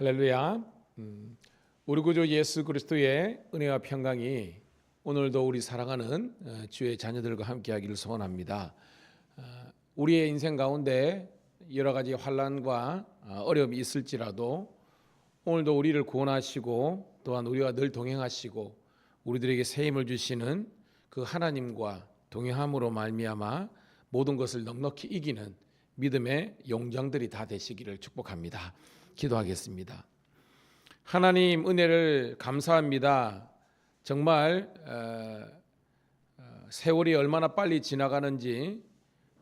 할렐루야. 우리 구주 예수 그리스도의 은혜와 평강이 오늘도 우리 사랑하는 주의 자녀들과 함께하기를 소원합니다. 우리의 인생 가운데 여러 가지 환난과 어려움이 있을지라도 오늘도 우리를 구원하시고 또한 우리와 늘 동행하시고 우리들에게 새 힘을 주시는 그 하나님과 동행함으로 말미암아 모든 것을 넉넉히 이기는 믿음의 용장들이 다 되시기를 축복합니다. 기도하겠습니다. 하나님 은혜를 감사합니다. 정말 세월이 얼마나 빨리 지나가는지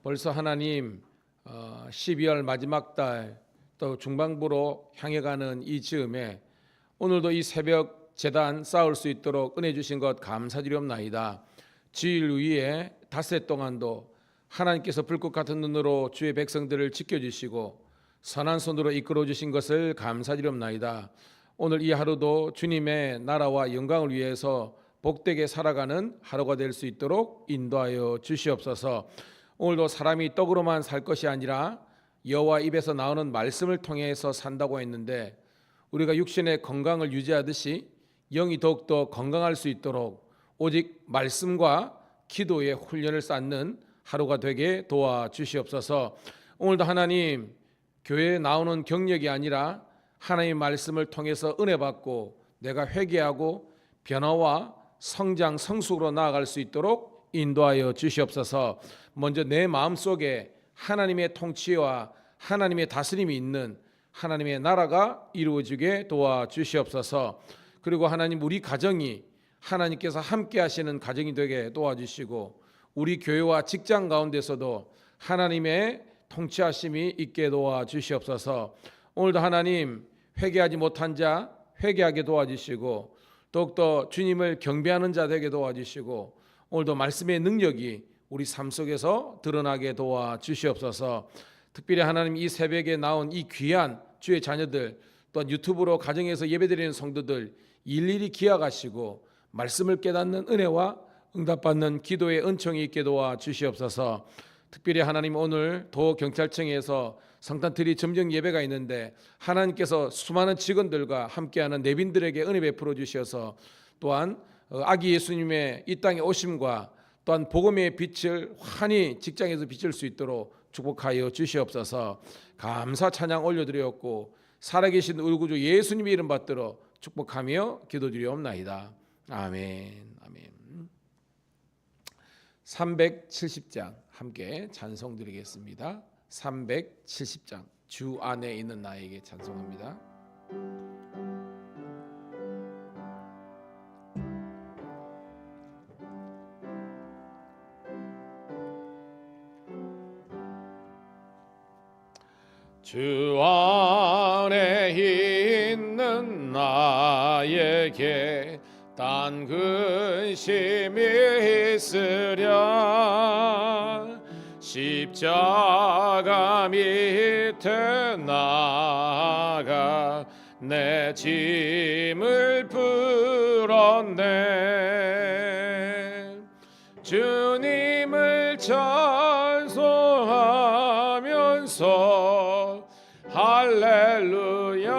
벌써 하나님 12월 마지막 달 또 중반부로 향해 가는 이 즈음에 오늘도 이 새벽 제단 쌓을 수 있도록 은혜 주신 것 감사드리옵나이다. 주일 위에 닷새 동안도 하나님께서 불꽃 같은 눈으로 주의 백성들을 지켜주시고 선한 손으로 이끌어 주신 것을 감사드리옵나이다. 오늘 이 하루도 주님의 나라와 영광을 위해서 복되게 살아가는 하루가 될 수 있도록 인도하여 주시옵소서. 오늘도 사람이 떡으로만 살 것이 아니라 여호와 입에서 나오는 말씀을 통해서 산다고 했는데 우리가 육신의 건강을 유지하듯이 영이 더욱더 건강할 수 있도록 오직 말씀과 기도의 훈련을 쌓는 하루가 되게 도와주시옵소서. 오늘도 하나님 교회에 나오는 경력이 아니라 하나님의 말씀을 통해서 은혜 받고 내가 회개하고 변화와 성장 성숙으로 나아갈 수 있도록 인도하여 주시옵소서. 먼저 내 마음속에 하나님의 통치와 하나님의 다스림이 있는 하나님의 나라가 이루어지게 도와주시옵소서. 그리고 하나님 우리 가정이 하나님께서 함께 하시는 가정이 되게 도와주시고 우리 교회와 직장 가운데서도 하나님의 통치하심이 있게 도와주시옵소서. 오늘도 하나님 회개하지 못한 자 회개하게 도와주시고 더욱더 주님을 경배하는 자 되게 도와주시고 오늘도 말씀의 능력이 우리 삶 속에서 드러나게 도와주시옵소서. 특별히 하나님 이 새벽에 나온 이 귀한 주의 자녀들 또한 유튜브로 가정에서 예배드리는 성도들 일일이 기억하시고 말씀을 깨닫는 은혜와 응답받는 기도의 은총이 있게 도와주시옵소서. 특별히 하나님 오늘 도경찰청에서 성탄트리 점정 예배가 있는데 하나님께서 수많은 직원들과 함께하는 내빈들에게 은혜 베풀어 주셔서 또한 아기 예수님의 이 땅에 오심과 또한 복음의 빛을 환히 직장에서 비칠 수 있도록 축복하여 주시옵소서. 감사 찬양 올려드렸고 살아계신 우리 구주 예수님의 이름 받들어 축복하며 기도드리옵나이다. 아멘. 아멘. 370장 함께 찬송 드리겠습니다. 370장 주 안에 있는 나에게 찬송합니다. 주 안에 있는 나에게 단 근심이 있으랴 십자가 밑에 나가 내 짐을 풀었네. 주님을 찬송하면서 할렐루야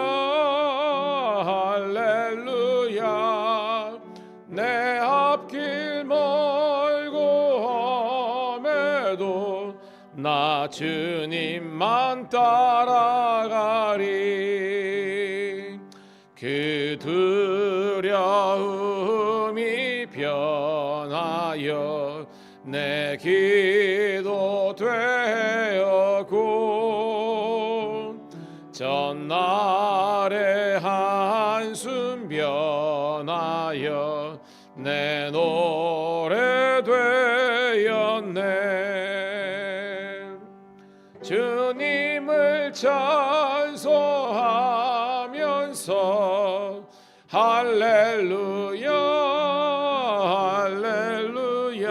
할렐루야 내 앞길 멀고 험해도 나 주님만 따라가리. 그 두려움이 변하여 내 기도 되었고 전날의 한숨 변하여 내 노래 되었네. 주님을 찬송하면서 할렐루야 할렐루야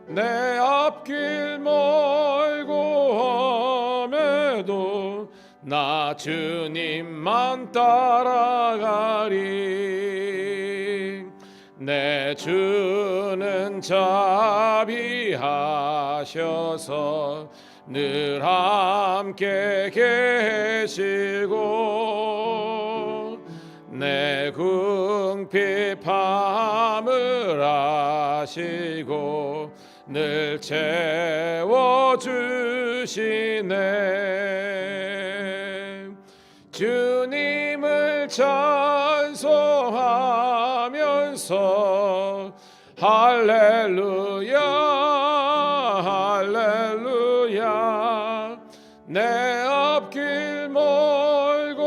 내 앞길 멀고 험해도 나 주님만 따라가리. 내 주는 자비하셔서 늘 함께 계시고 내 궁핍함을 아시고 늘 채워주시네. 주님을 찬송하면서 할렐루야 할렐루야 내 앞길 멀고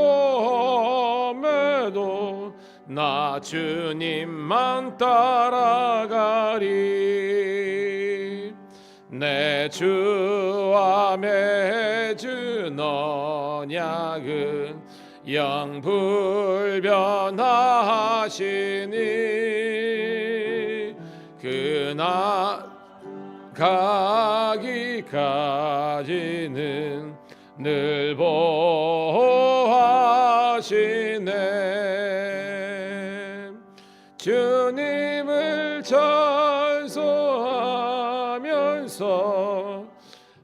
험해도 나 주님만 따라가리. 내 주와 맺은 언약은 영불변하시니 그 나가기까지는 늘 보호하시네. 주님을 찬송하면서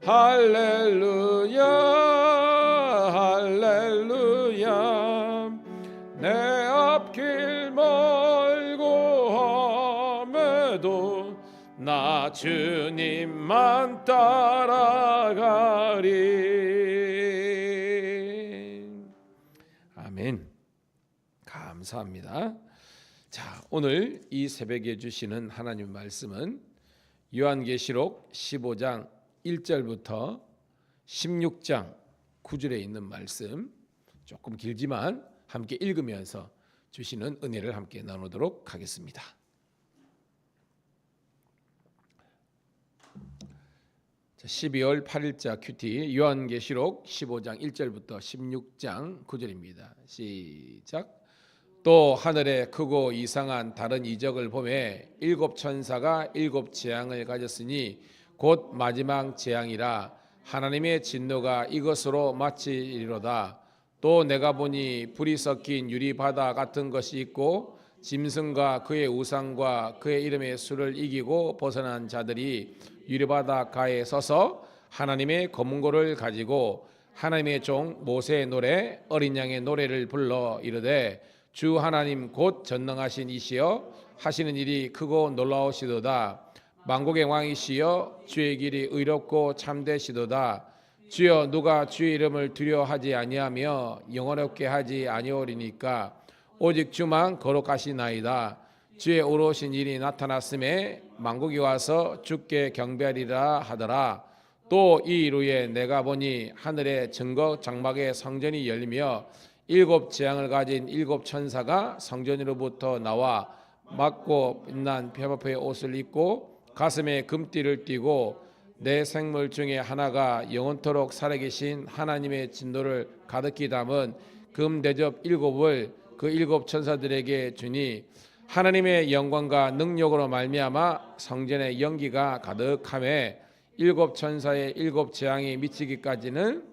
할렐루야 할렐루야 내 앞길 멀고 험해도 나 주님만 따라가리. 아멘. 감사합니다. 자, 오늘 이 새벽에 주시는 하나님 말씀은 요한계시록 15장 1절부터 16장 9절에 있는 말씀, 조금 길지만 함께 읽으면서 주시는 은혜를 함께 나누도록 하겠습니다. 자, 12월 8일자 큐티 요한계시록 15장 1절부터 16장 9절입니다. 시작. 또 하늘에 크고 이상한 다른 이적을 보매 일곱 천사가 일곱 재앙을 가졌으니 곧 마지막 재앙이라. 하나님의 진노가 이것으로 마치리로다. 또 내가 보니 불이 섞인 유리바다 같은 것이 있고 짐승과 그의 우상과 그의 이름의 수를 이기고 벗어난 자들이 유리바다 가에 서서 하나님의 검은고를 가지고 하나님의 종 모세의 노래 어린 양의 노래를 불러 이르되 주 하나님 곧 전능하신 이시여 하시는 일이 크고 놀라우시도다. 만국의 왕이시여 주의 길이 의롭고 참되시도다. 주여 누가 주의 이름을 두려워하지 아니하며 영원롭게 하지 아니오리니까 오직 주만 거룩하시나이다. 주의 오로신 일이 나타났음에 만국이 와서 주께 경배하리라 하더라. 또 이 이후에 내가 보니 하늘의 증거 장막의 성전이 열리며 일곱 재앙을 가진 일곱 천사가 성전으로부터 나와 맑고 빛난 펴바프의 옷을 입고 가슴에 금띠를 띠고 내 생물 중에 하나가 영원토록 살아계신 하나님의 진노를 가득히 담은 금 대접 일곱을 그 일곱 천사들에게 주니 하나님의 영광과 능력으로 말미암아 성전의 연기가 가득하매 일곱 천사의 일곱 재앙이 미치기까지는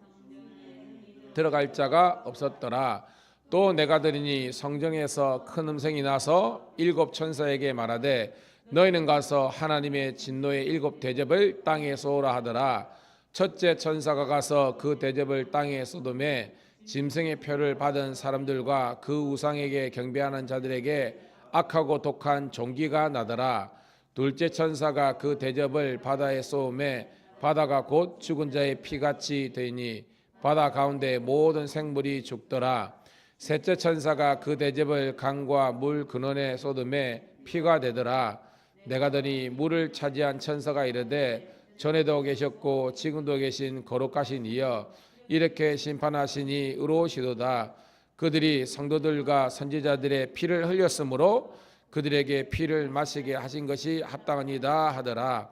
들어갈 자가 없었더라. 또 내가 들으니 성전에서 큰 음성이 나서 일곱 천사에게 말하되 너희는 가서 하나님의 진노의 일곱 대접을 땅에 쏘으라 하더라. 첫째 천사가 가서 그 대접을 땅에 쏟음에 짐승의 표를 받은 사람들과 그 우상에게 경배하는 자들에게 악하고 독한 종기가 나더라. 둘째 천사가 그 대접을 바다에 쏘음에 바다가 곧 죽은 자의 피같이 되니 바다 가운데 모든 생물이 죽더라. 셋째 천사가 그 대접을 강과 물 근원에 쏟음에 피가 되더라. 내가 더니 물을 차지한 천사가 이르되 전에도 계셨고 지금도 계신 거룩하신 이여 이렇게 심판하시니 의로우시도다. 그들이 성도들과 선지자들의 피를 흘렸으므로 그들에게 피를 마시게 하신 것이 합당하니다 하더라.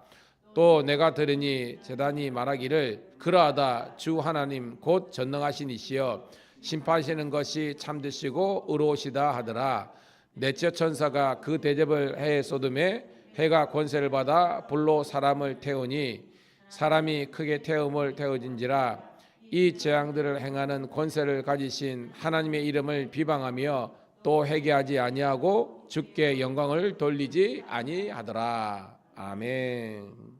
또 내가 들으니 제단이 말하기를 그러하다. 주 하나님 곧 전능하신 이시여 심판하시는 것이 참되시고 의로우시다 하더라. 넷째 천사가 그 대접을 해에 쏟음에 해가 권세를 받아 불로 사람을 태우니 사람이 크게 태움을 태워진지라. 이 재앙들을 행하는 권세를 가지신 하나님의 이름을 비방하며 또 회개하지 아니하고 주께 영광을 돌리지 아니하더라. 아멘.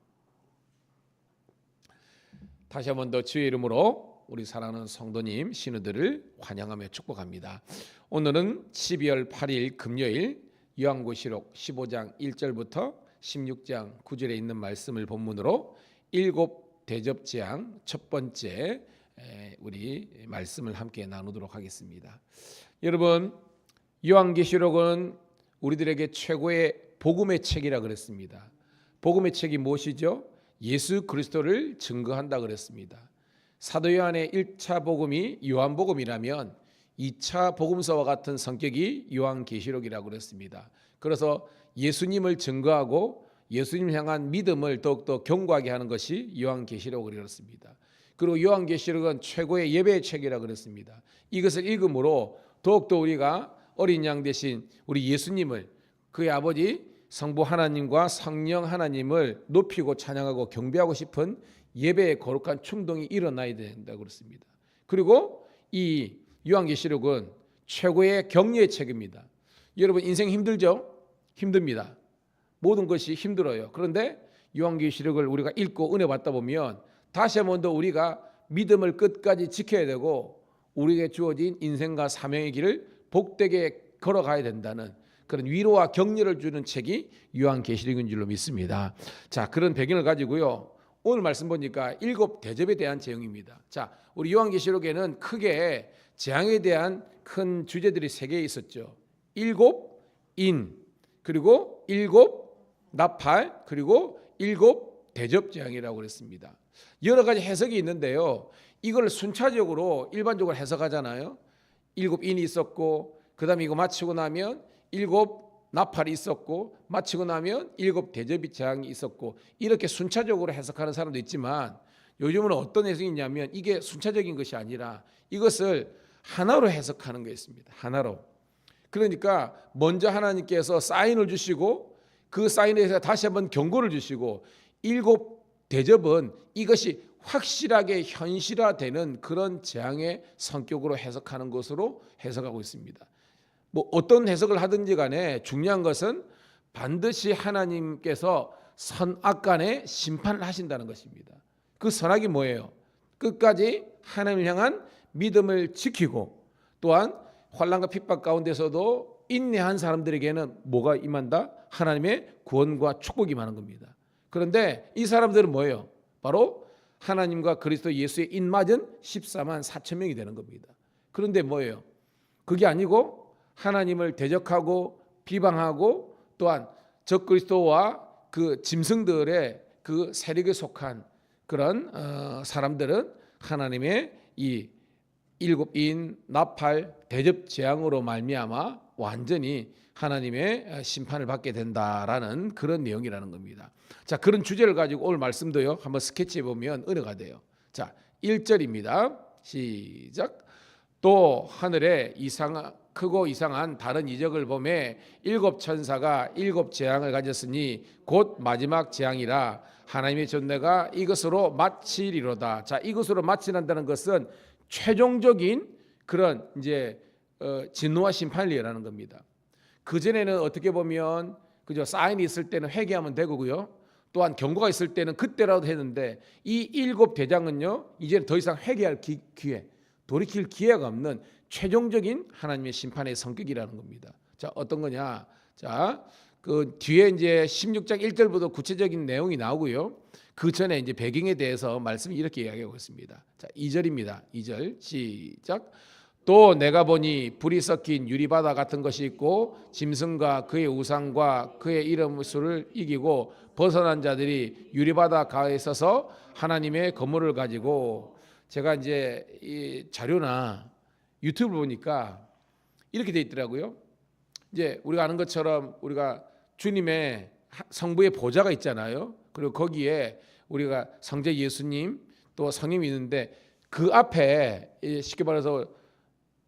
다시 한번 더 주의 이름으로 우리 사랑하는 성도님, 신우들을 환영하며 축복합니다. 오늘은 12월 8일 금요일 요한계시록 15장 1절부터 16장 9절에 있는 말씀을 본문으로 일곱 대접 재앙 첫 번째 우리 말씀을 함께 나누도록 하겠습니다. 여러분, 요한계시록은 우리들에게 최고의 복음의 책이라 그랬습니다. 복음의 책이 무엇이죠? 예수 그리스도를 증거한다 그랬습니다. 사도 요한의 1차 복음이 요한복음이라면 2차 복음서와 같은 성격이 요한계시록이라고 그랬습니다. 그래서 예수님을 증거하고 예수님을 향한 믿음을 더욱더 견고하게 하는 것이 요한계시록이었습니다. 그리고 요한계시록은 최고의 예배의 책이라고 그랬습니다. 이것을 읽음으로 더욱더 우리가 어린 양 대신 우리 예수님을, 그의 아버지 성부 하나님과 성령 하나님을 높이고 찬양하고 경배하고 싶은 예배의 거룩한 충동이 일어나야 된다고 그랬습니다. 그리고 이 요한계시록은 최고의 격려의 책입니다. 여러분, 인생 힘들죠? 힘듭니다. 모든 것이 힘들어요. 그런데 요한계시록을 우리가 읽고 은혜 받다 보면 다시 한번 더 우리가 믿음을 끝까지 지켜야 되고 우리에게 주어진 인생과 사명의 길을 복되게 걸어가야 된다는 그런 위로와 격려를 주는 책이 요한계시록인 줄로 믿습니다. 자, 그런 배경을 가지고요, 오늘 말씀 보니까 일곱 대접에 대한 제용입니다. 자, 우리 요한계시록에는 크게 재앙에 대한 큰 주제들이 세 개 있었죠. 일곱 인, 그리고 일곱 나팔, 그리고 일곱 대접 재앙이라고 그랬습니다. 여러 가지 해석이 있는데요, 이걸 순차적으로 일반적으로 해석하잖아요. 일곱 인이 있었고, 그 다음에 이거 마치고 나면 일곱 나팔이 있었고, 마치고 나면 일곱 대접이 재앙이 있었고, 이렇게 순차적으로 해석하는 사람도 있지만 요즘은 어떤 해석이 있냐면 이게 순차적인 것이 아니라 이것을 하나로 해석하는 게 있습니다. 하나로. 그러니까 먼저 하나님께서 사인을 주시고 그 사인에 대해서 다시 한번 경고를 주시고 일곱 대접은 이것이 확실하게 현실화되는 그런 재앙의 성격으로 해석하는 것으로 해석하고 있습니다. 뭐 어떤 해석을 하든지 간에 중요한 것은 반드시 하나님께서 선악 간의 심판을 하신다는 것입니다. 그 선악이 뭐예요? 끝까지 하나님을 향한 믿음을 지키고 또한 환난과 핍박 가운데서도 인내한 사람들에게는 뭐가 임한다? 하나님의 구원과 축복이 임하는 겁니다. 그런데 이 사람들은 뭐예요? 바로 하나님과 그리스도 예수의 인맞은 14만 4천 명이 되는 겁니다. 그런데 뭐예요? 그게 아니고 하나님을 대적하고 비방하고 또한 적그리스도와 그 짐승들의 그 세력에 속한 그런 사람들은 하나님의 이 일곱인 나팔 대접 재앙으로 말미암아 완전히 하나님의 심판을 받게 된다라는 그런 내용이라는 겁니다. 자, 그런 주제를 가지고 오늘 말씀도요 한번 스케치해 보면 은혜가 돼요. 자, 1절입니다. 시작. 또 하늘에 크고 이상한 다른 이적을 보매 일곱 천사가 일곱 재앙을 가졌으니 곧 마지막 재앙이라 하나님의 전례가 이것으로 마치리로다. 자, 이것으로 마치란다는 것은 최종적인 그런 이제 진노와 심판을 예라는 겁니다. 그 전에는 어떻게 보면 그죠, 사인이 있을 때는 회개하면 되고요. 또한 경고가 있을 때는 그때라도 했는데 이 일곱 대장은요 이제 더 이상 회개할 기회, 돌이킬 기회가 없는 최종적인 하나님의 심판의 성격이라는 겁니다. 자, 어떤 거냐? 자, 그 뒤에 이제 16장 1절부터 구체적인 내용이 나오고요. 그 전에 이제 배경에 대해서 말씀이 이렇게 이야기하고 있습니다. 자, 2절입니다. 2절 시작. 또 내가 보니 불이 섞인 유리바다 같은 것이 있고 짐승과 그의 우상과 그의 이름 수를 이기고 벗어난 자들이 유리바다 가에 서서 하나님의 건물을 가지고, 제가 이제 이 자료나 유튜브를 보니까 이렇게 돼 있더라고요. 이제 우리가 아는 것처럼 우리가 주님의 성부의 보좌가 있잖아요. 그리고 거기에 우리가 성자 예수님 또 성님이 있는데 그 앞에 쉽게 말해서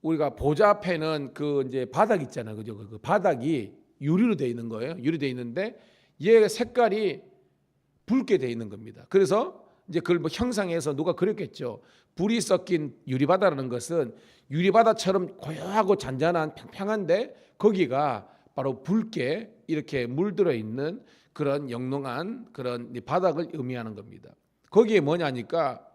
우리가 보좌 앞에는 그 이제 바닥 있잖아요. 그죠? 그 바닥이 유리로 돼 있는 거예요. 유리로 돼 있는데 얘 색깔이 붉게 돼 있는 겁니다. 그래서 이제 그걸 뭐 형상해서 누가 그렸겠죠. 불이 섞인 유리바다라는 것은 유리바다처럼 고요하고 잔잔한 평평한데 거기가 바로 붉게 이렇게 물들어 있는 그런 영롱한 그런 바닥을 의미하는 겁니다. 거기에 뭐냐니까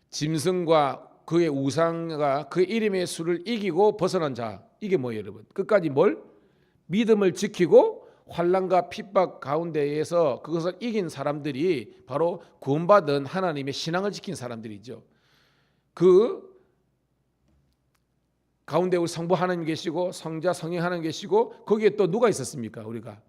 짐승과 그의 우상과 그 이름의 수를 이기고 벗어난 자. 이게 뭐예요, 여러분? 끝까지 뭘? 믿음을 지키고 환난과 핍박 가운데에서 그것을 이긴 사람들이 바로 구원받은 하나님의 신앙을 지킨 사람들이죠. 그 가운데 우리 성부 하나님 계시고 성자 성령 하나님 계시고 거기에 또 누가 있었습니까? 우리가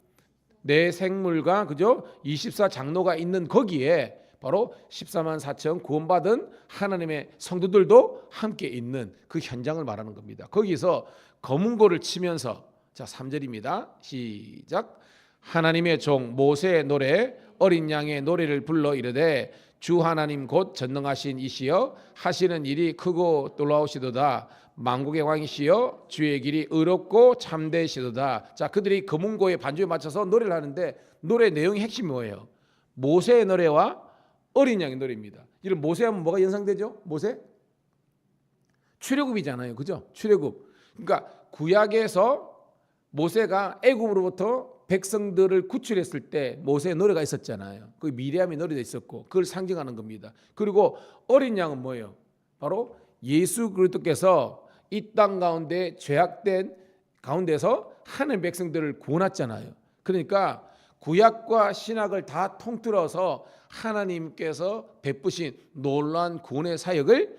내 생물과 그죠? 24장로가 있는 거기에 바로 14만 4천 구원받은 하나님의 성도들도 함께 있는 그 현장을 말하는 겁니다. 거기서 검은고를 치면서 자 3절입니다. 시작. 하나님의 종 모세의 노래 어린 양의 노래를 불러 이르되 주 하나님 곧 전능하신 이시여 하시는 일이 크고 놀라우시도다. 만국의 왕이시여 주의 길이 의롭고 참되시도다. 자 그들이 검은고의 반주에 맞춰서 노래를 하는데 노래 내용의 핵심이 뭐예요? 모세의 노래와 어린 양의 노래입니다. 이런 모세하면 뭐가 연상되죠? 모세? 출애굽이잖아요. 그죠? 출애굽. 그러니까 구약에서 모세가 애굽으로부터 백성들을 구출했을 때 모세의 노래가 있었잖아요. 그 미리암의 노래도 있었고 그걸 상징하는 겁니다. 그리고 어린 양은 뭐예요? 바로 예수 그리스도께서 이 땅 가운데 죄악된 가운데서 하나님의 백성들을 구원했잖아요. 그러니까 구약과 신약을 다 통틀어서 하나님께서 베푸신 놀라운 구원의 사역을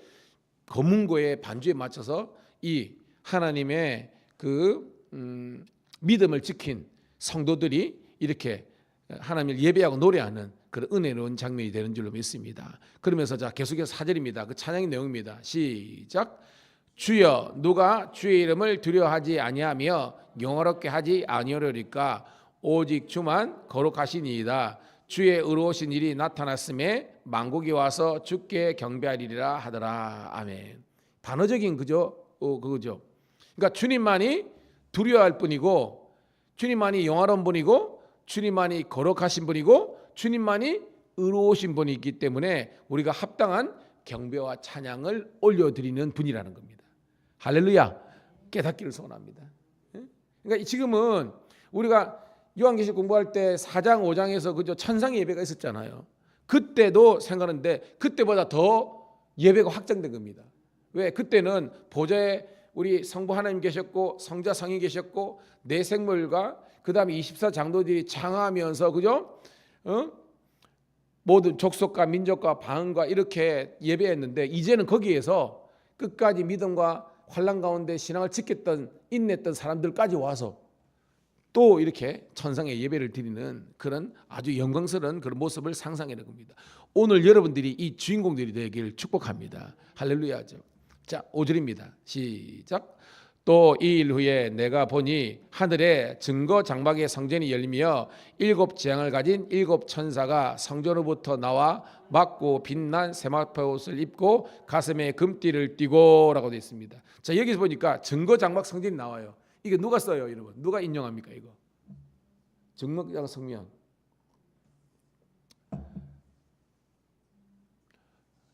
검은고의 반주에 맞춰서 이 하나님의 그 믿음을 지킨 성도들이 이렇게 하나님을 예배하고 노래하는 그런 은혜로운 장면이 되는 줄로 믿습니다. 그러면서 자 계속해서 4절입니다. 그 찬양의 내용입니다. 시작. 주여 누가 주의 이름을 두려워하지 아니하며 영화롭게 하지 아니하리까 오직 주만 거룩하시니이다. 주의 의로우신 일이 나타났음에 만국이 와서 주께 경배하리라 하더라. 아멘. 단어적인 그거죠. 그러니까 주님만이 두려워할 뿐이고 주님만이 영화로운 분이고 주님만이 거룩하신 분이고 주님만이 의로우신 분이 있기 때문에 우리가 합당한 경배와 찬양을 올려드리는 분이라는 겁니다. 할렐루야. 깨닫기를 소원합니다. 그러니까 지금은 우리가 요한계시록 공부할 때 4장 5장에서 그저 천상의 예배가 있었잖아요. 그때도 생각하는데 그때보다 더 예배가 확장된 겁니다. 왜? 그때는 보좌에 우리 성부 하나님 계셨고 성자 성이 계셨고 내 생물과 그다음에 24장로들이 장하면서 그죠? 모든 족속과 민족과 방언과 이렇게 예배했는데 이제는 거기에서 끝까지 믿음과 환난 가운데 신앙을 지켰던 인내했던 사람들까지 와서 또 이렇게 천상의 예배를 드리는 그런 아주 영광스러운 그런 모습을 상상하는 겁니다. 오늘 여러분들이 이 주인공들이 되길 축복합니다. 할렐루야죠. 자 5절입니다. 시작. 또 이 일 후에 내가 보니 하늘에 증거 장막의 성전이 열리며 7 재앙을 가진 7 천사가 성전으로부터 나와 맑고 빛난 세마포 옷을 입고 가슴에 금띠를 띠고 라고 되어 있습니다. 자 여기서 보니까 증거 장막 성전이 나와요. 이게 누가 써요, 여러분? 누가 인용합니까, 이거? 증거장 성명.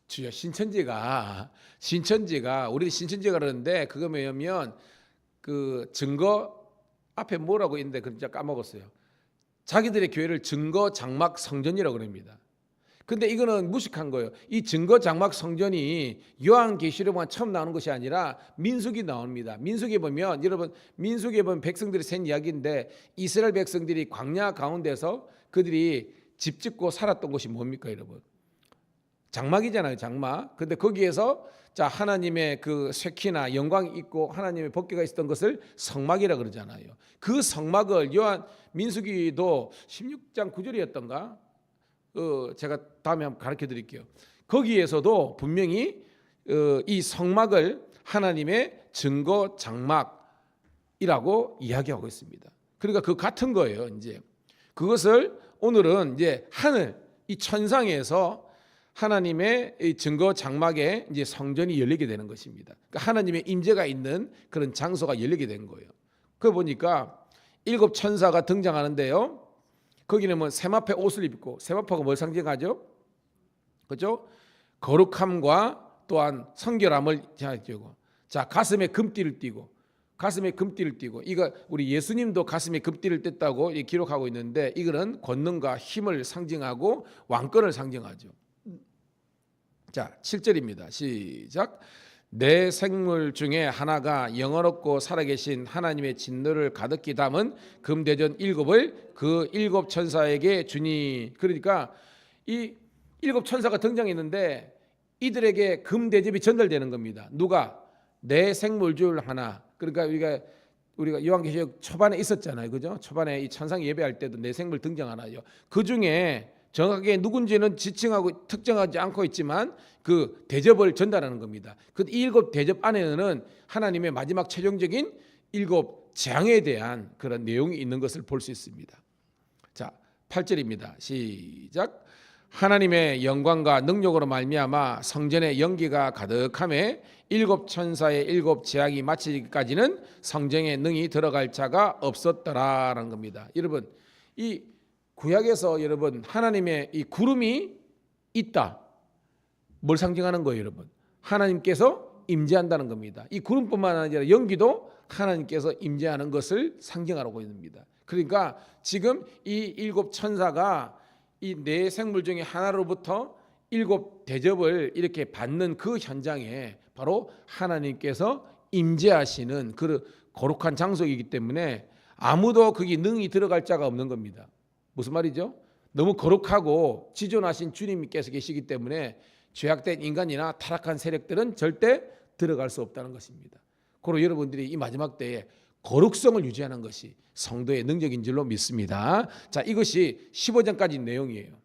주여 신천지가 우리 신천지가 그러는데 그거 뭐냐면 그 증거 앞에 뭐라고 있는데 그걸 진짜 까먹었어요. 자기들의 교회를 증거 장막 성전이라고 그럽니다. 근데 이거는 무식한 거예요. 이 증거 장막 성전이 요한계시록만 처음 나오는 것이 아니라 민수기 나옵니다. 민수기에 보면 여러분 민수기에 보면 백성들이 센 이야기인데 이스라엘 백성들이 광야 가운데서 그들이 집 짓고 살았던 곳이 뭡니까, 여러분? 장막이잖아요, 장막. 근데 거기에서 자 하나님의 그 쇠키나 영광이 있고 하나님의 법궤가 있었던 것을 성막이라 그러잖아요. 그 성막을 요한 민수기도 16장 9절이었던가? 제가 다음에 한번 가르쳐 드릴게요. 거기에서도 분명히 이 성막을 하나님의 증거 장막이라고 이야기하고 있습니다. 그러니까 그 같은 거예요. 이제 그것을 오늘은 이제 하늘 이 천상에서 하나님의 이 증거 장막에 이제 성전이 열리게 되는 것입니다. 그러니까 하나님의 임재가 있는 그런 장소가 열리게 된 거예요. 그 보니까 7 천사가 등장하는데요. 거기는 뭐 세마포 옷을 입고 세마포가 뭘 상징하죠? 그렇죠? 거룩함과 또한 성결함을 띄고 자 가슴에 금띠를 띠고 이거 우리 예수님도 가슴에 금띠를 뗐다고 기록하고 있는데 이거는 권능과 힘을 상징하고 왕권을 상징하죠. 자, 7절입니다. 시작. 내 생물 중에 하나가 영원롭고 살아계신 하나님의 진노를 가득히 담은 금대전 7을 그 7 천사에게 주니. 그러니까 이 7 천사가 등장했는데 이들에게 금대접이 전달되는 겁니다. 누가? 내 생물 중 하나. 그러니까 우리가 요한계시록 초반에 있었잖아요, 그죠? 초반에 이 천상 예배할 때도 내 생물 등장하나요? 그 중에 정확하게 누군지는 지칭하고 특정하지 않고 있지만 그 대접을 전달하는 겁니다. 그 7 대접 안에는 하나님의 마지막 최종적인 7 재앙에 대한 그런 내용이 있는 것을 볼 수 있습니다. 자, 8절입니다. 시작. 하나님의 영광과 능력으로 말미암아 성전에 연기가 가득하매 7 천사의 7 재앙이 마치기까지는 성전에 능히 들어갈 자가 없었더라라는 겁니다. 여러분, 이 구약에서 여러분 하나님의 이 구름이 있다. 뭘 상징하는 거예요, 여러분? 하나님께서 임재한다는 겁니다. 이 구름뿐만 아니라 연기도 하나님께서 임재하는 것을 상징하고 있습니다. 그러니까 지금 이 7 천사가 이 네 생물 중에 하나로부터 7 대접을 이렇게 받는 그 현장에 바로 하나님께서 임재하시는 그 거룩한 장소이기 때문에 아무도 거기 능히 들어갈 자가 없는 겁니다. 무슨 말이죠? 너무 거룩하고 지존하신 주님께서 계시기 때문에 죄악된 인간이나 타락한 세력들은 절대 들어갈 수 없다는 것입니다. 그리고 여러분들이 이 마지막 때에 거룩성을 유지하는 것이 성도의 능력인 줄로 믿습니다. 자, 이것이 15장까지 내용이에요.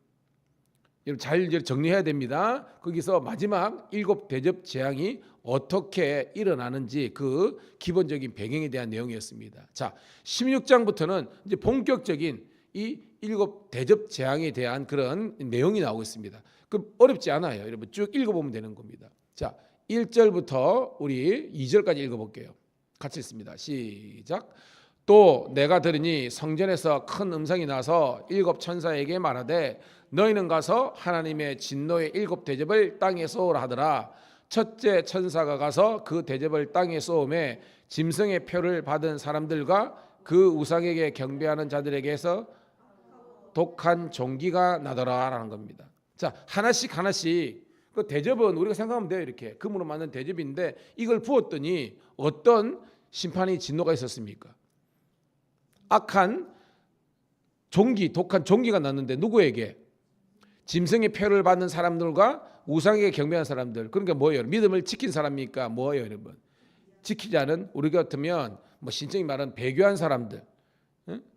여러분 잘 정리해야 됩니다. 거기서 마지막 7 대접 재앙이 어떻게 일어나는지 그 기본적인 배경에 대한 내용이었습니다. 자, 16장부터는 이제 본격적인 이 7 대접 재앙에 대한 그런 내용이 나오고 있습니다. 그 어렵지 않아요. 여러분 쭉 읽어보면 되는 겁니다. 자, 1절부터 우리 2절까지 읽어볼게요. 같이 읽습니다. 시작. 또 내가 들으니 성전에서 큰 음성이 나서 7 천사에게 말하되 너희는 가서 하나님의 진노의 7 대접을 땅에 쏘으라 하더라. 첫째 천사가 가서 그 대접을 땅에 쏘음에 짐승의 표를 받은 사람들과 그 우상에게 경배하는 자들에게서 독한 종기가 나더라라는 겁니다. 자, 하나씩 그 대접은 우리가 생각하면 돼요. 이렇게 금으로 만든 대접인데 이걸 부었더니 어떤 심판이 진노가 있었습니까? 악한 종기, 독한 종기가 났는데 누구에게? 짐승의 표를 받는 사람들과 우상에게 경배하는 사람들. 그러니까 뭐예요? 믿음을 지킨 사람입니까? 뭐예요, 여러분? 지키지 않은 우리 같으면 뭐 신청이 말하는 배교한 사람들.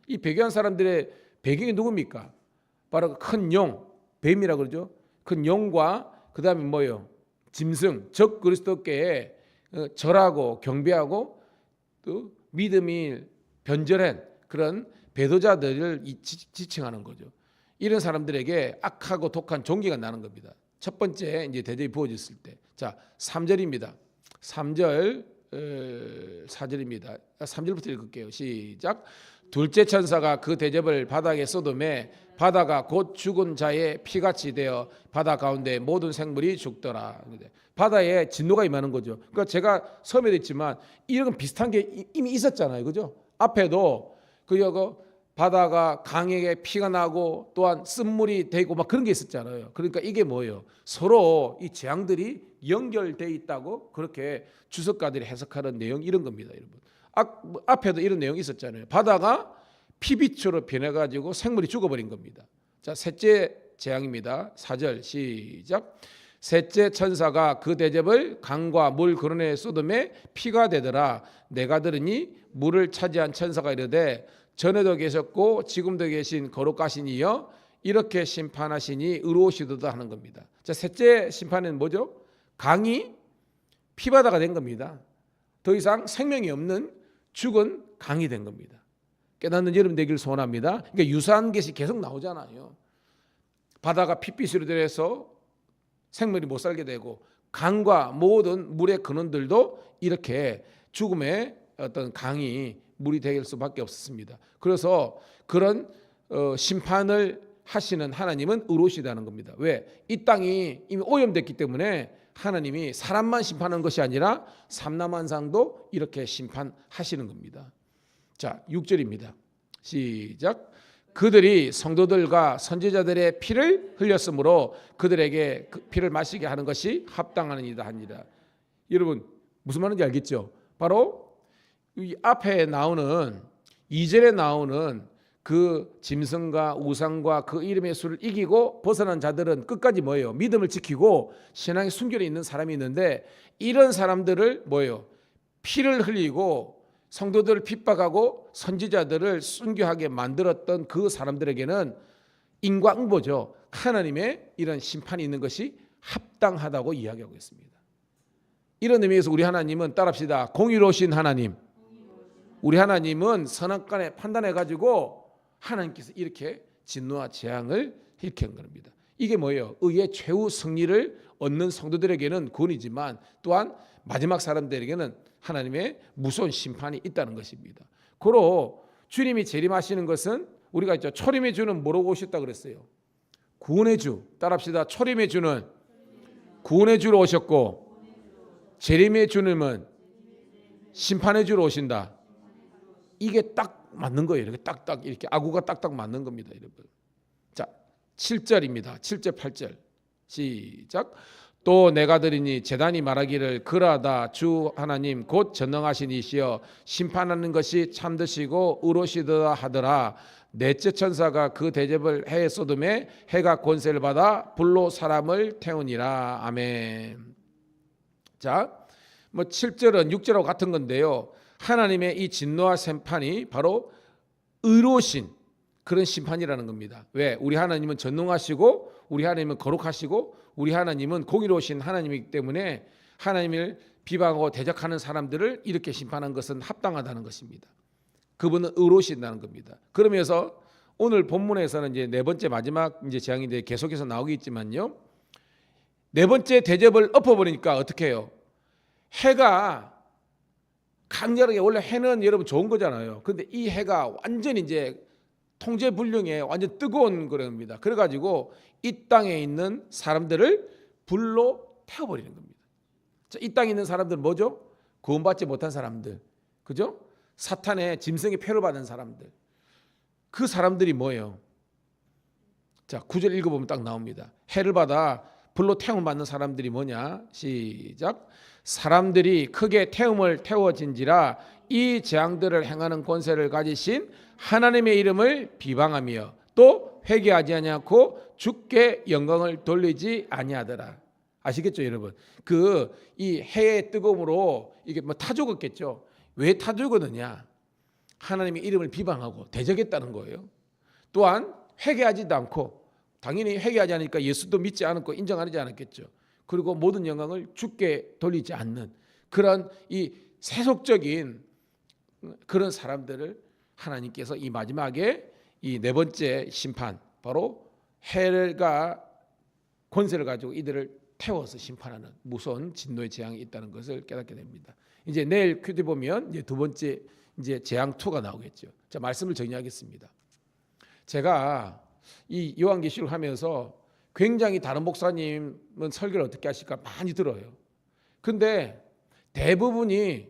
이 배교한 사람들의 배경이 누굽니까? 바로 큰 용, 뱀이라고 그러죠. 큰 용과 그 다음에 뭐예요? 짐승, 적 그리스도께 절하고 경배하고 또 믿음이 변절한 그런 배도자들을 지칭하는 거죠. 이런 사람들에게 악하고 독한 종기가 나는 겁니다. 첫 번째 이제 대접이 부어졌을 때. 자, 3절입니다. 3절, 4절입니다. 3절부터 읽을게요. 시작. 둘째 천사가 그 대접을 바닥에 쏟음에 바다가 곧 죽은 자의 피같이 되어 바다 가운데 모든 생물이 죽더라. 바다에 진노가 임하는 거죠. 그러니까 제가 섬에도 있지만 이런 비슷한 게 이미 있었잖아요, 그죠? 앞에도 그 바다가 강에게 피가 나고 또한 쓴물이 되고 막 그런 게 있었잖아요. 그러니까 이게 뭐예요? 서로 이 재앙들이 연결돼 있다고 그렇게 주석가들이 해석하는 내용 이런 겁니다, 여러분. 앞에도 이런 내용이 있었잖아요. 바다가 피빛으로 변해가지고 생물이 죽어버린 겁니다. 자, 셋째 재앙입니다. 4절 시작. 셋째 천사가 그 대접을 강과 물 그런에 쏟음에 피가 되더라. 내가 들으니 물을 차지한 천사가 이르되 전에도 계셨고 지금도 계신 거룩하신 이여 이렇게 심판하시니 의로우시도다 하는 겁니다. 자, 셋째 심판은 뭐죠? 강이 피바다가 된 겁니다. 더 이상 생명이 없는 죽은 강이 된 겁니다. 깨닫는 여러분 되기를 소원합니다. 그러니까 유사한 것이 계속 나오잖아요. 바다가 피빛으로 되어서 생물이 못 살게 되고 강과 모든 물의 근원들도 이렇게 죽음의 어떤 강이 물이 될 수밖에 없었습니다. 그래서 그런 심판을 하시는 하나님은 의로우시다는 겁니다. 왜? 이 땅이 이미 오염됐기 때문에 하나님이 사람만 심판하는 것이 아니라 삼라만상도 이렇게 심판하시는 겁니다. 자, 6절입니다. 시작. 그들이 성도들과 선지자들의 피를 흘렸으므로 그들에게 그 피를 마시게 하는 것이 합당한 이다 하니라. 여러분 무슨 말인지 알겠죠? 바로 이 앞에 나오는 2절에 나오는 그 짐승과 우상과 그 이름의 수를 이기고 벗어난 자들은 끝까지 뭐예요? 믿음을 지키고 신앙의 순결에 있는 사람이 있는데, 이런 사람들을 뭐예요? 피를 흘리고 성도들을 핍박하고 선지자들을 순교하게 만들었던 그 사람들에게는 인과응보죠. 하나님의 이런 심판이 있는 것이 합당하다고 이야기하고 있습니다. 이런 의미에서 우리 하나님은 따라합시다. 공의로우신 하나님. 우리 하나님은 선악간에 판단해가지고 하나님께서 이렇게 진노와 재앙을 일으킨 겁니다. 이게 뭐예요? 의의 최후 승리를 얻는 성도들에게는 구원이지만 또한 마지막 사람들에게는 하나님의 무서운 심판이 있다는 것입니다. 고로 주님이 재림하시는 것은 우리가 있죠. 초림의 주는 뭐라고 오셨다 그랬어요? 구원의 주. 따라합시다. 초림의 주는 구원의 주로 오셨고, 재림의 주님은 심판의 주로 오신다. 이게 딱 맞는 거예요. 이렇게 딱딱 이렇게 아구가 딱딱 맞는 겁니다, 여러분. 자, 7절입니다. 7절 8절 시작. 또 내가 들으니 제단이 말하기를 그러하다 주 하나님 곧 전능하신 이시여 심판하는 것이 참되시고 의로시다 하더라. 넷째 천사가 그 대접을 해에 쏟음에 해가 권세를 받아 불로 사람을 태우니라. 아멘. 자, 뭐 7절은 6절하고 같은 건데요. 하나님의 이 진노와 심판이 바로 의로우신 그런 심판이라는 겁니다. 왜? 우리 하나님은 전능하시고 우리 하나님은 거룩하시고 우리 하나님은 공의로우신 하나님이기 때문에 하나님을 비방하고 대적하는 사람들을 이렇게 심판한 것은 합당하다는 것입니다. 그분은 의로우신다는 겁니다. 그러면서 오늘 본문에서는 이제 네 번째 마지막 이제 재앙인데 계속해서 나오겠지만요. 네 번째 대접을 엎어버리니까 어떻게 해요? 해가 강렬하게, 원래 해는 여러분 좋은 거잖아요. 그런데 이 해가 완전히 이제 통제불능에 완전 뜨거운 겁니다. 그래가지고 이 땅에 있는 사람들을 불로 태워버리는 겁니다. 자, 이 땅에 있는 사람들은 뭐죠? 구원받지 못한 사람들, 그죠? 사탄의 짐승의 표를 받은 사람들. 그 사람들이 뭐예요? 자, 9절 읽어보면 딱 나옵니다. 해를 받아 불로 태움을 받는 사람들이 뭐냐? 시작. 사람들이 크게 태움을 태워진지라 이 재앙들을 행하는 권세를 가지신 하나님의 이름을 비방하며 또 회개하지 아니하고 주께 영광을 돌리지 아니하더라. 아시겠죠, 여러분? 그 이 해의 뜨거움으로 이게 뭐 타 죽었겠죠. 왜 타 죽었느냐? 하나님의 이름을 비방하고 대적했다는 거예요. 또한 회개하지도 않고, 당연히 회개하지 않으니까 예수도 믿지 않았고 인정하지 않았겠죠. 그리고 모든 영광을 주께 돌리지 않는 그런 이 세속적인 그런 사람들을 하나님께서 이 마지막에 이 네 번째 심판, 바로 해가 권세를 가지고 이들을 태워서 심판하는 무서운 진노의 재앙이 있다는 것을 깨닫게 됩니다. 이제 내일 큐티 보면 이제 두 번째 이제 재앙 2가 나오겠죠. 자, 말씀을 정리하겠습니다. 제가 이 요한계시록 하면서 굉장히 다른 목사님은 설교를 어떻게 하실까 많이 들어요. 근데 대부분이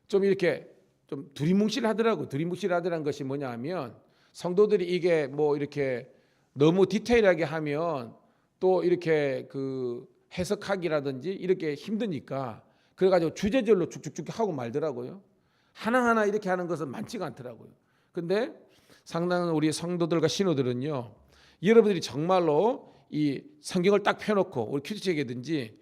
좀 이렇게 좀 두리뭉실하더라고. 두리뭉실하더라는 것이 뭐냐 하면, 성도들이 이게 뭐 이렇게 너무 디테일하게 하면 또 이렇게 그 해석하기라든지 이렇게 힘드니까 그래가지고 주제절로 쭉쭉쭉 하고 말더라고요. 하나하나 이렇게 하는 것은 많지가 않더라고요. 근데 상당한 우리 성도들과 신호들은요, 여러분들이 정말로 이 성경을 딱 펴놓고 우리 큐티책이든지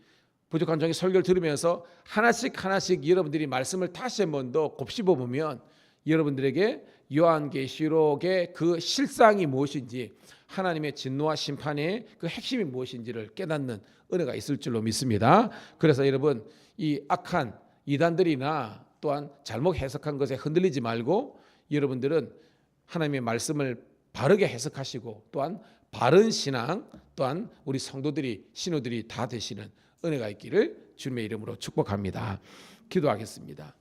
부족한 종의 설교를 들으면서 하나씩 하나씩 여러분들이 말씀을 다시 한 번 더 곱씹어 보면 여러분들에게 요한계시록의 그 실상이 무엇인지, 하나님의 진노와 심판의 그 핵심이 무엇인지를 깨닫는 은혜가 있을 줄로 믿습니다. 그래서 여러분, 이 악한 이단들이나 또한 잘못 해석한 것에 흔들리지 말고 여러분들은 하나님의 말씀을 바르게 해석하시고 또한 바른 신앙, 또한 우리 성도들이 신호들이 다 되시는 은혜가 있기를 주님의 이름으로 축복합니다. 기도하겠습니다.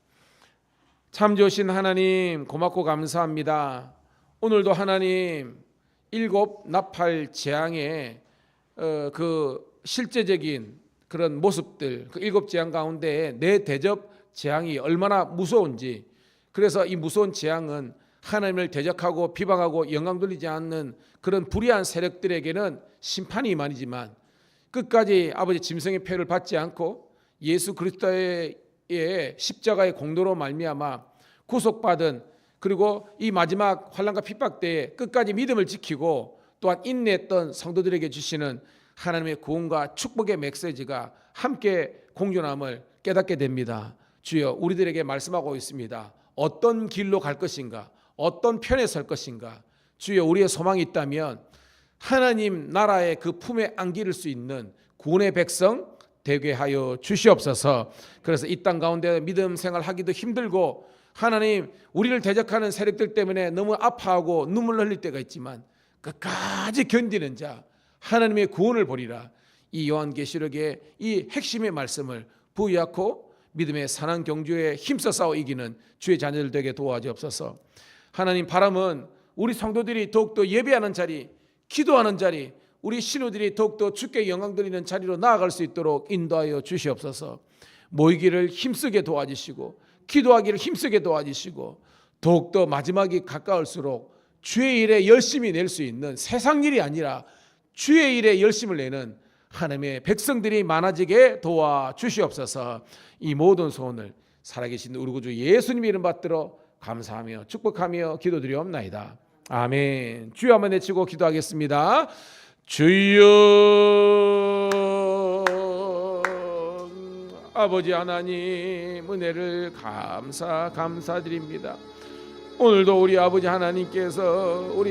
참 좋으신 하나님, 고맙고 감사합니다. 오늘도 하나님 7 나팔 재앙의 그 실제적인 그런 모습들, 그 7 재앙 가운데 내 대접 재앙이 얼마나 무서운지, 그래서 이 무서운 재앙은 하나님을 대적하고 비방하고 영광 돌리지 않는 그런 불의한 세력들에게는 심판이 임하지만 끝까지 아버지 짐승의 표를 받지 않고 예수 그리스도의 십자가의 공로로 말미암아 구속받은, 그리고 이 마지막 환난과 핍박 때에 끝까지 믿음을 지키고 또한 인내했던 성도들에게 주시는 하나님의 구원과 축복의 메시지가 함께 공존함을 깨닫게 됩니다. 주여, 우리들에게 말씀하고 있습니다. 어떤 길로 갈 것인가, 어떤 편에 설 것인가. 주여, 우리의 소망이 있다면 하나님 나라의 그 품에 안기를 수 있는 구원의 백성 되게 하여 주시옵소서. 그래서 이 땅 가운데 믿음 생활하기도 힘들고 하나님 우리를 대적하는 세력들 때문에 너무 아파하고 눈물 흘릴 때가 있지만 끝까지 견디는 자 하나님의 구원을 보리라. 이 요한계시록의 이 핵심의 말씀을 부여하고 믿음의 산한 경주에 힘써 싸워 이기는 주의 자녀들 되게 도와주옵소서. 하나님, 바람은 우리 성도들이 더욱더 예배하는 자리, 기도하는 자리, 우리 신우들이 더욱더 주께 영광 드리는 자리로 나아갈 수 있도록 인도하여 주시옵소서. 모이기를 힘쓰게 도와주시고 기도하기를 힘쓰게 도와주시고 더욱더 마지막이 가까울수록 주의 일에 열심히 낼 수 있는, 세상 일이 아니라 주의 일에 열심을 내는 하나님의 백성들이 많아지게 도와주시옵소서. 이 모든 소원을 살아계신 우리 구주 예수님 이름 받들어 감사하며 축복하며 기도드리옵나이다. 아멘. 주여 한번 외치고 기도하겠습니다. 주여, 아버지 하나님 은혜를 감사드립니다. 오늘도 우리 아버지 하나님께서 우리